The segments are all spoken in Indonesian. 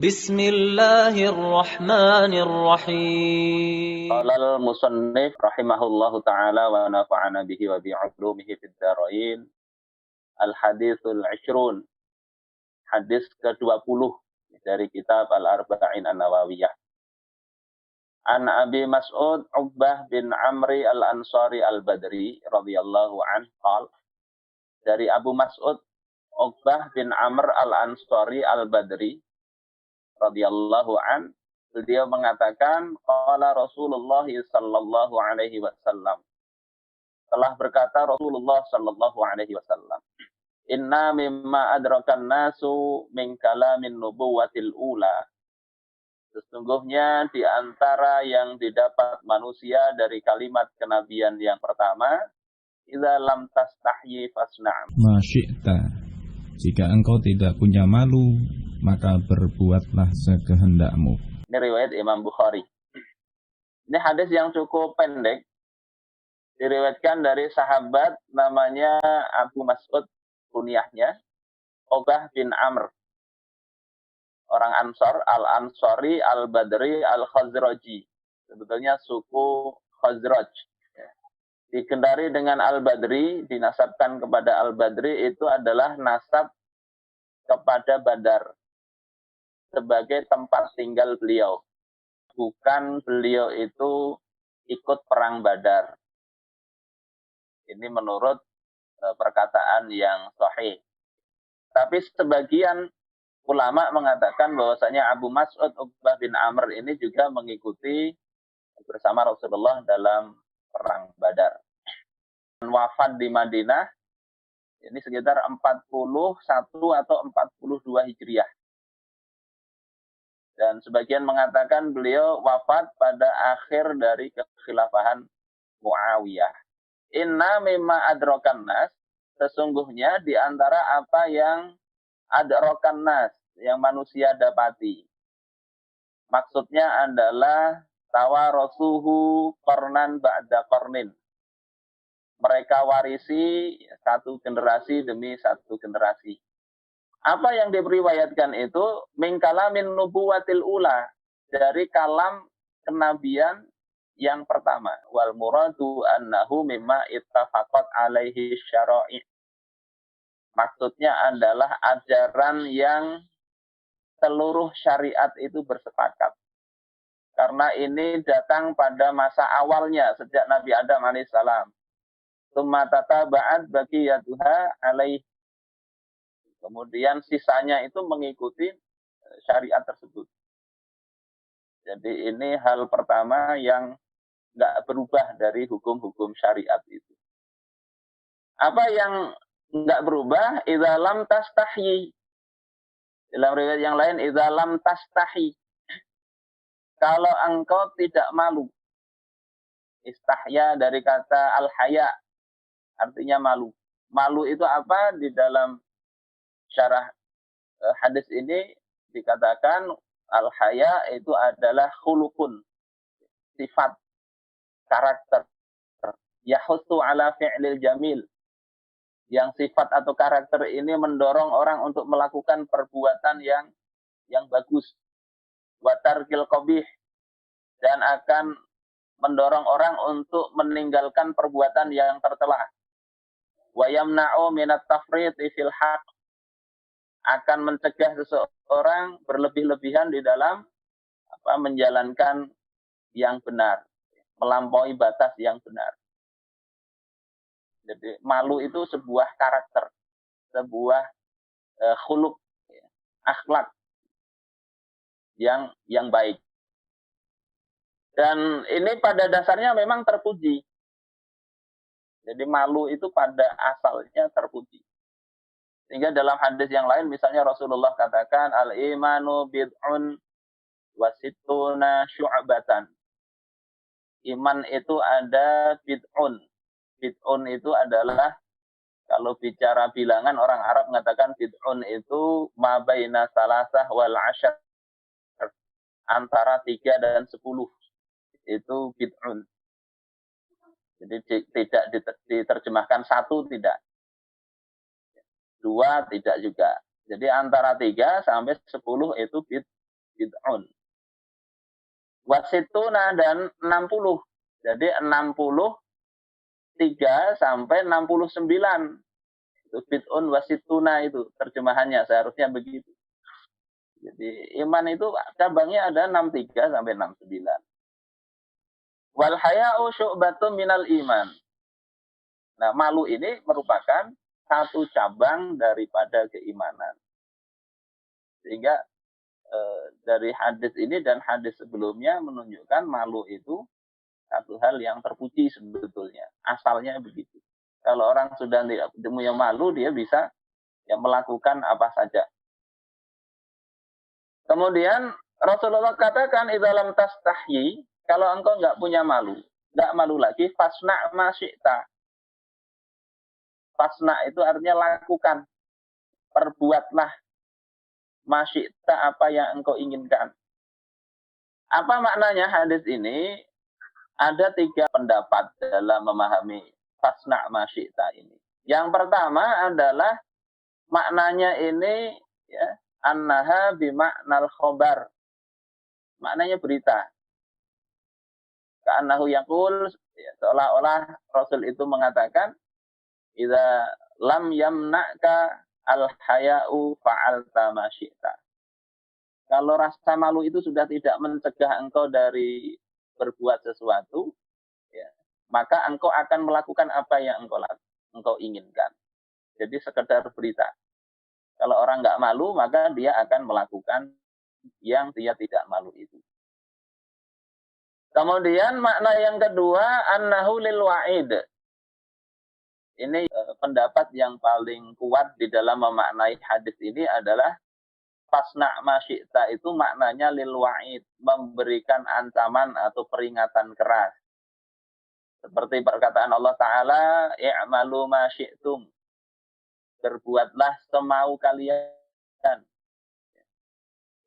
Bismillahirrahmanirrahim. Qala al-musannif rahimahullahu ta'ala wa nafa'ana bihi wa bi'ulumihi fid dharain. Al-hadithul 20. Hadis ke-20 dari kitab Al-Arba'in An-Nawawiyah. An Abi Mas'ud Uqbah bin Amri Al-Ansari Al-Badri radhiyallahu anhu qala, dari Abu Mas'ud Uqbah bin Amr Al-Ansari Al-Badri radhiyallahu anhu, beliau mengatakan, qala Rasulullah sallallahu alaihi wasallam, telah berkata Rasulullah sallallahu alaihi wasallam, inna mimma adrakan nasu min kalamin nubuwatil ula, sesungguhnya di antara yang didapat manusia dari kalimat kenabian yang pertama, idza lam tastahyi fasna' ma syi'ta, jika engkau tidak punya malu maka berbuatlah sekehendakmu. Ini riwayat Imam Bukhari. Ini hadis yang cukup pendek, diriwayatkan dari sahabat namanya Abu Mas'ud, kunyahnya Uqbah bin Amr, orang Ansor, Al-Ansari, Al-Badri, Al-Khazraji. Sebetulnya suku Khazraj. Dikendari dengan Al-Badri, dinasabkan kepada Al-Badri, itu adalah nasab kepada Badar sebagai tempat tinggal beliau. Bukan beliau itu ikut perang Badar. Ini menurut perkataan yang sahih. Tapi sebagian ulama mengatakan bahwasanya Abu Mas'ud Uqbah bin Amr ini juga mengikuti bersama Rasulullah dalam perang Badar. Wafat di Madinah ini sekitar 41 atau 42 Hijriah. Dan sebagian mengatakan beliau wafat pada akhir dari kekhilafahan Muawiyah. Inna mimma adrakan nas, sesungguhnya di antara apa yang adrakan nas, yang manusia dapati. Maksudnya adalah tawarasuhu qarnan ba'da qarnin. Mereka warisi satu generasi demi satu generasi. Apa yang diriwayatkan itu min kalamin nubuwatil ula, dari kalam kenabian yang pertama. Wal muradu annahu mimma ittafaqat alaihi syara'i. Maksudnya adalah ajaran yang seluruh syariat itu bersepakat. Karena ini datang pada masa awalnya sejak Nabi Adam alaihissalam. Tsumma tataba'at baqiyatuha alaihi. Kemudian sisanya itu mengikuti syariat tersebut. Jadi ini hal pertama yang nggak berubah dari hukum-hukum syariat itu. Apa yang nggak berubah? Idza lam tastahyi. Dalam riwayat yang lain, idza lam tastahyi. Kalau engkau tidak malu. Istahya dari kata al-haya, artinya malu. Malu itu apa? Di dalam syarah hadis ini dikatakan al-haya itu adalah khuluqun, sifat, karakter. Yahutsu ala fi'lil jamil, yang sifat atau karakter ini mendorong orang untuk melakukan perbuatan yang bagus. Wa tarkil qabih, dan akan mendorong orang untuk meninggalkan perbuatan yang tercela. Wa yamna'u minat tafriti fil haqq, akan mencegah seseorang berlebih-lebihan di dalam menjalankan yang benar, melampaui batas yang benar. Jadi malu itu sebuah karakter, sebuah khuluq, akhlak yang baik. Dan ini pada dasarnya memang terpuji. Jadi malu itu pada asalnya terpuji. Sehingga dalam hadis yang lain misalnya Rasulullah katakan al-imanu bid'un wa sittuna syu'batan. Iman itu ada bid'un. Bid'un itu adalah, kalau bicara bilangan orang Arab mengatakan bid'un itu ma baina salasah wal asyar, antara 3 dan 10. Itu bid'un. Jadi tidak diterjemahkan 1, tidak. 2 tidak juga. Jadi antara 3 sampai 10 itu wasituna dan 60. Jadi 63 sampai 69. Itu bid'un wasituna itu terjemahannya seharusnya begitu. Jadi iman itu cabangnya ada 63 sampai 69. Wal haya'u syu'batun minal iman. Nah, malu ini merupakan satu cabang daripada keimanan. Sehingga dari hadis ini dan hadis sebelumnya menunjukkan malu itu satu hal yang terpuji sebetulnya. Asalnya begitu. Kalau orang sudah tidak punya malu, dia bisa melakukan apa saja. Kemudian Rasulullah katakan, "Idzalam tastahyi," kalau engkau nggak punya malu, nggak malu lagi, fasna ma syi'ta. Fasna itu artinya lakukan, perbuatlah ma syi'ta, apa yang engkau inginkan. Apa maknanya hadis ini? Ada 3 pendapat dalam memahami fasna ma syi'ta ini. Yang pertama adalah maknanya ini ya, annaha bima'nal khobar. Maknanya berita. Ka'annahu yaqul, ya, seolah-olah Rasul itu mengatakan, idza lam yamna'ka al-haya'u fa'alta ma syi'ta. Kalau rasa malu itu sudah tidak mencegah engkau dari berbuat sesuatu, ya, maka engkau akan melakukan apa yang engkau inginkan. Jadi sekedar berita. Kalau orang nggak malu, maka dia akan melakukan yang dia tidak malu itu. Kemudian makna yang kedua, annahu lil wa'id. Ini pendapat yang paling kuat di dalam memaknai hadis ini adalah fasna ma syi'ta itu maknanya lil wa'id, memberikan ancaman atau peringatan keras. Seperti perkataan Allah Ta'ala, i'malu ma syi'tum. Berbuatlah semau kalian.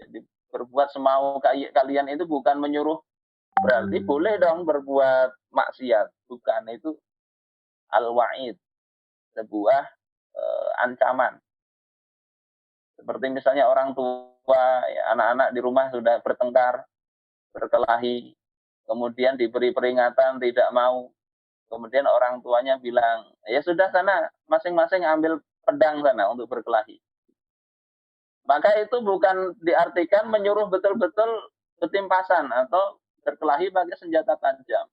Jadi berbuat semau kalian itu bukan menyuruh, berarti boleh dong berbuat maksiat. Bukan, itu al-wa'id, sebuah ancaman. Seperti misalnya orang tua, ya, anak-anak di rumah sudah bertengkar, berkelahi, kemudian diberi peringatan tidak mau. Kemudian orang tuanya bilang, ya sudah sana, masing-masing ambil pedang sana untuk berkelahi. Maka itu bukan diartikan menyuruh betul-betul ketimpasan atau berkelahi pakai senjata tajam.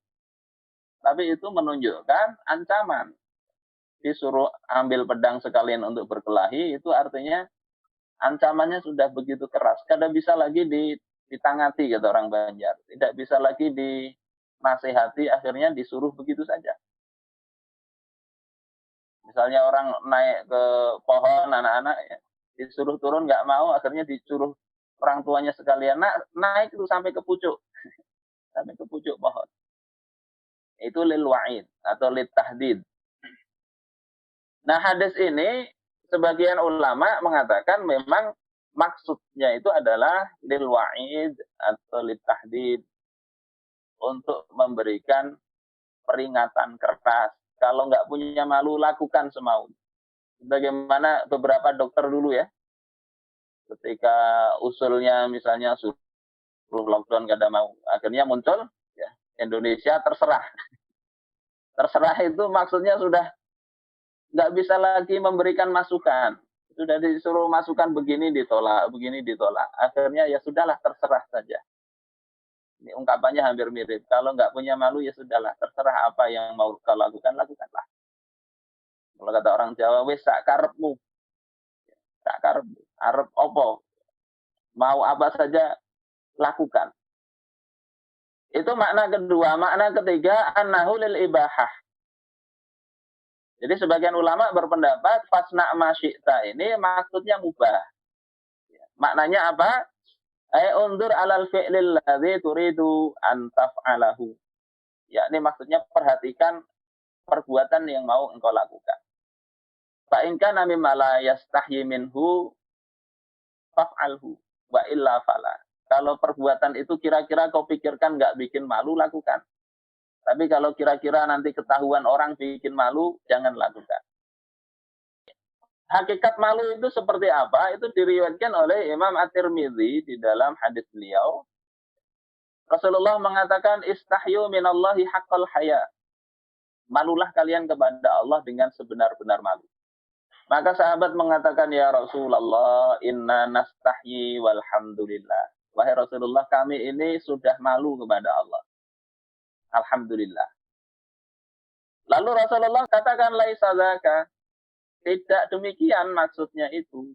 Tapi itu menunjukkan ancaman. Disuruh ambil pedang sekalian untuk berkelahi, itu artinya ancamannya sudah begitu keras. Kada bisa lagi ditangati, kata orang Banjar. Tidak bisa lagi dinasihati, akhirnya disuruh begitu saja. Misalnya orang naik ke pohon, anak-anak ya, disuruh turun nggak mau, akhirnya disuruh orang tuanya sekalian naik itu sampai ke pucuk, sampai ke pucuk pohon. Itu lil wa'id atau lit tahdid. Nah, hadis ini sebagian ulama mengatakan memang maksudnya itu adalah lil wa'id atau lit tahdid, untuk memberikan peringatan keras. Kalau nggak punya malu, lakukan semau. Bagaimana beberapa dokter dulu ya, ketika usulnya misalnya suruh lockdown nggak ada mau, akhirnya muncul ya, Indonesia terserah. Terserah itu maksudnya sudah nggak bisa lagi memberikan masukan. Sudah disuruh masukan begini ditolak, begini ditolak. Akhirnya ya sudahlah, terserah saja. Ini ungkapannya hampir mirip. Kalau nggak punya malu, ya sudahlah, terserah apa yang mau kau lakukan, lakukanlah. Kalau kata orang Jawa, wis sak karepmu. Sak karepmu. Arep opo? Mau apa saja, lakukan. Itu makna kedua. Makna ketiga, annahu lil ibahah. Jadi sebagian ulama berpendapat, fasna ma syi'ta ini maksudnya mubah. Maknanya apa? Undur alal fi'lil ladzi turidu an taf'alahu. Ya, ini maksudnya perhatikan perbuatan yang mau engkau lakukan. Fa in kana mimma la yastahyi minhu faf'alhu wa illa fala. Kalau perbuatan itu kira-kira kau pikirkan nggak bikin malu, lakukan. Tapi kalau kira-kira nanti ketahuan orang bikin malu, jangan lakukan. Hakikat malu itu seperti apa? Itu diriwayatkan oleh Imam At-Tirmidzi di dalam hadis beliau. Rasulullah mengatakan istahyu minallahi haqqal haya. Malulah kalian kepada Allah dengan sebenar-benar malu. Maka sahabat mengatakan, ya Rasulullah, inna nastahyi walhamdulillah. Wahai Rasulullah, kami ini sudah malu kepada Allah. Alhamdulillah. Lalu Rasulullah katakan, laisa dzaka. Tidak demikian maksudnya itu.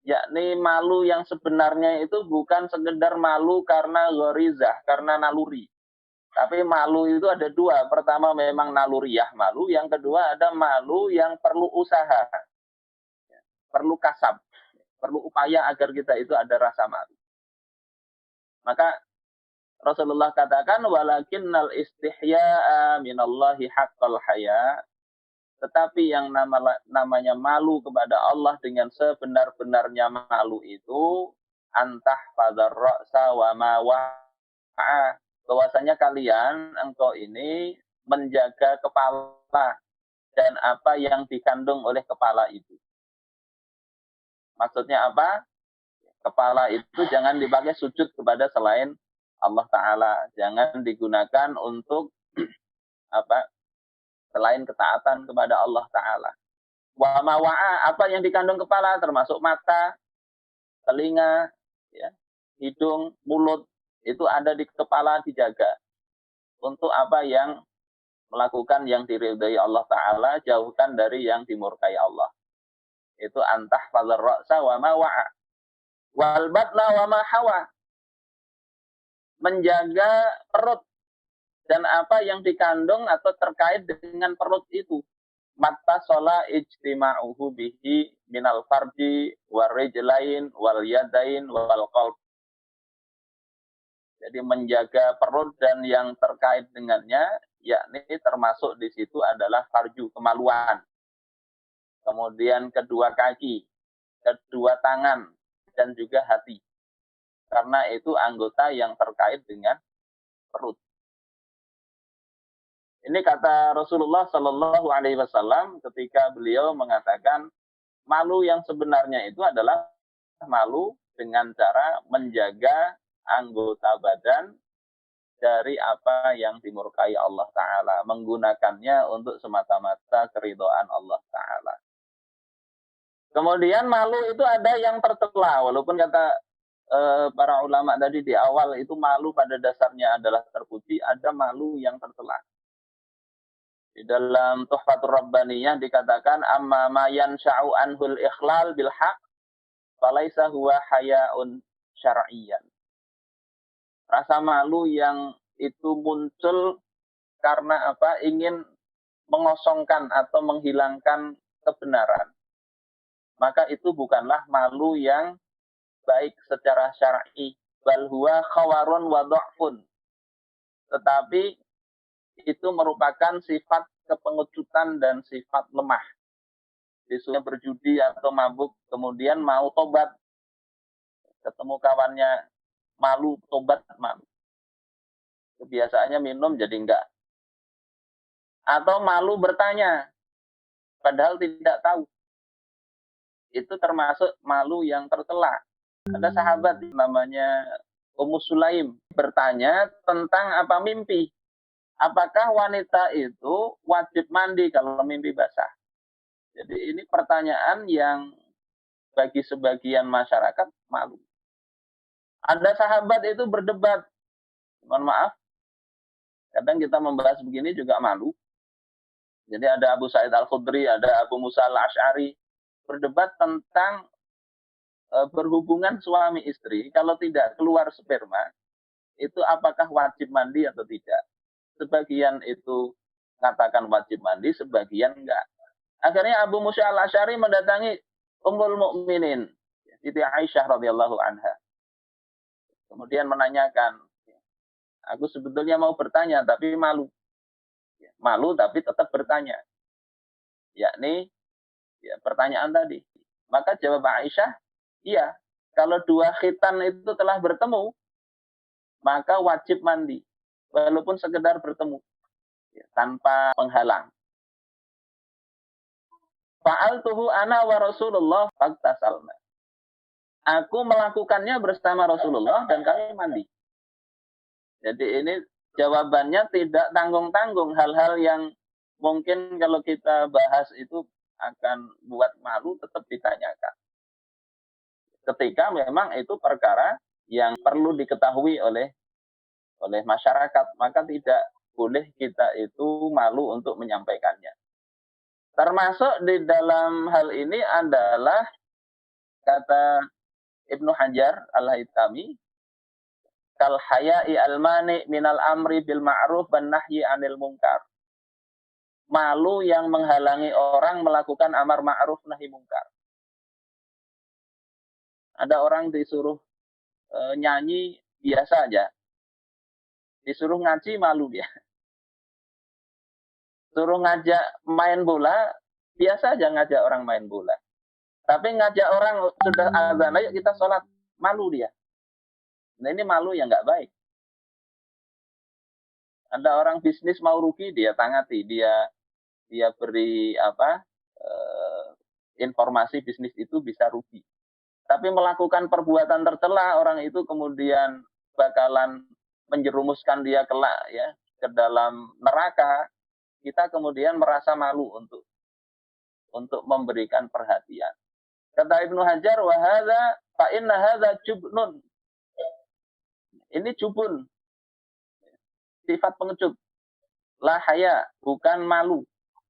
Yakni malu yang sebenarnya itu bukan sekedar malu karena gharizah, karena naluri. Tapi malu itu ada dua. Pertama memang naluriyah malu. Yang kedua ada malu yang perlu usaha. Perlu kasab. Perlu upaya agar kita itu ada rasa malu. Maka Rasulullah katakan, walakinnal istihya'a minallahi haqqal haya. Tetapi yang namanya malu kepada Allah dengan sebenar-benarnya malu itu, antah fadhar ra'sa wa ma wa'a. Bahwasanya kalian, engkau ini menjaga kepala dan apa yang dikandung oleh kepala itu. Maksudnya apa? Kepala itu jangan dipakai sujud kepada selain Allah Ta'ala. Jangan digunakan untuk apa? Selain ketaatan kepada Allah Ta'ala. Wa mawa'a, apa yang dikandung kepala termasuk mata, telinga, ya, hidung, mulut, itu ada di kepala dijaga. Untuk apa yang melakukan yang diridhai Allah Ta'ala, jauhkan dari yang dimurkai Allah. Itu antah fadhar ra'sa wa ma wa'a. Wal batna wa ma hawa. Menjaga perut dan apa yang dikandung atau terkait dengan perut itu. Matta shola ijtima'uhu bihi minal farji wal rijlain wal yadain wal qalb. Jadi menjaga perut dan yang terkait dengannya, yakni termasuk di situ adalah farju, kemaluan. Kemudian kedua kaki, kedua tangan, dan juga hati. Karena itu anggota yang terkait dengan perut. Ini kata Rasulullah Shallallahu Alaihi Wasallam ketika beliau mengatakan malu yang sebenarnya itu adalah malu dengan cara menjaga anggota badan dari apa yang dimurkai Allah Ta'ala. Menggunakannya untuk semata-mata keridhaan Allah Ta'ala. Kemudian malu itu ada yang tercela. Walaupun kata para ulama tadi di awal itu malu pada dasarnya adalah terpuji. Ada malu yang tercela. Di dalam Tuhfatur Rabbaniyah dikatakan, amma ma yansha'u anhul ikhlal bil haq falaisa huwa haya'un syar'iyyan. Rasa malu yang itu muncul karena apa? Ingin mengosongkan atau menghilangkan kebenaran. Maka itu bukanlah malu yang baik secara syar'i. Bal huwa khawarun wa dha'fun. Tetapi itu merupakan sifat kepengecutan dan sifat lemah. Disuruh berjudi atau mabuk, kemudian mau tobat. Ketemu kawannya, malu, tobat, malu. Kebiasaannya minum jadi enggak. Atau malu bertanya, padahal tidak tahu. Itu termasuk malu yang tercela. Ada sahabat namanya Ummu Sulaim bertanya tentang apa mimpi. Apakah wanita itu wajib mandi kalau mimpi basah? Jadi ini pertanyaan yang bagi sebagian masyarakat malu. Ada sahabat itu berdebat. Mohon maaf, kadang kita membahas begini juga malu. Jadi ada Abu Sa'id Al-Khudri, ada Abu Musa Al-Asy'ari berdebat tentang berhubungan suami istri. Kalau tidak keluar sperma, itu apakah wajib mandi atau tidak? Sebagian itu katakan wajib mandi, sebagian enggak. Akhirnya Abu Musa Al-Asy'ari mendatangi Ummul Mukminin, Siti Aisyah radhiyallahu anha. Kemudian menanyakan, aku sebetulnya mau bertanya tapi malu. Malu tapi tetap bertanya. Yakni ya, pertanyaan tadi. Maka jawab Aisyah, iya, kalau dua khitan itu telah bertemu, maka wajib mandi. Walaupun sekedar bertemu, ya, tanpa penghalang. Fa'altuhu ana wa Rasulullah faktasalna. Aku melakukannya bersama Rasulullah dan kami mandi. Jadi ini jawabannya tidak tanggung-tanggung, hal-hal yang mungkin kalau kita bahas itu akan buat malu tetap ditanyakan. Ketika memang itu perkara yang perlu diketahui oleh masyarakat, maka tidak boleh kita itu malu untuk menyampaikannya. Termasuk di dalam hal ini adalah kata Ibnu Hajar Al-Haytami, kal haya'i al-mani minal amri bil ma'ruf wan nahyi 'anil munkar. Malu yang menghalangi orang melakukan amar ma'ruf nahi munkar. Ada orang disuruh nyanyi biasa aja. Disuruh ngaji malu dia. Suruh ngajak main bola, biasa aja ngajak orang main bola. Tapi ngajak orang sudah azan, ayo kita sholat, malu dia. Nah ini malu yang nggak baik. Ada orang bisnis mau rugi, dia tangati, dia beri informasi bisnis itu bisa rugi. Tapi melakukan perbuatan tercela, orang itu kemudian bakalan menjerumuskan dia kelak ya ke dalam neraka. Kita kemudian merasa malu untuk memberikan perhatian. Kata Ibnu Hajar, wa hadza fa inna hadza jubnun. Ini jubun. Sifat pengecut. La haya, bukan malu.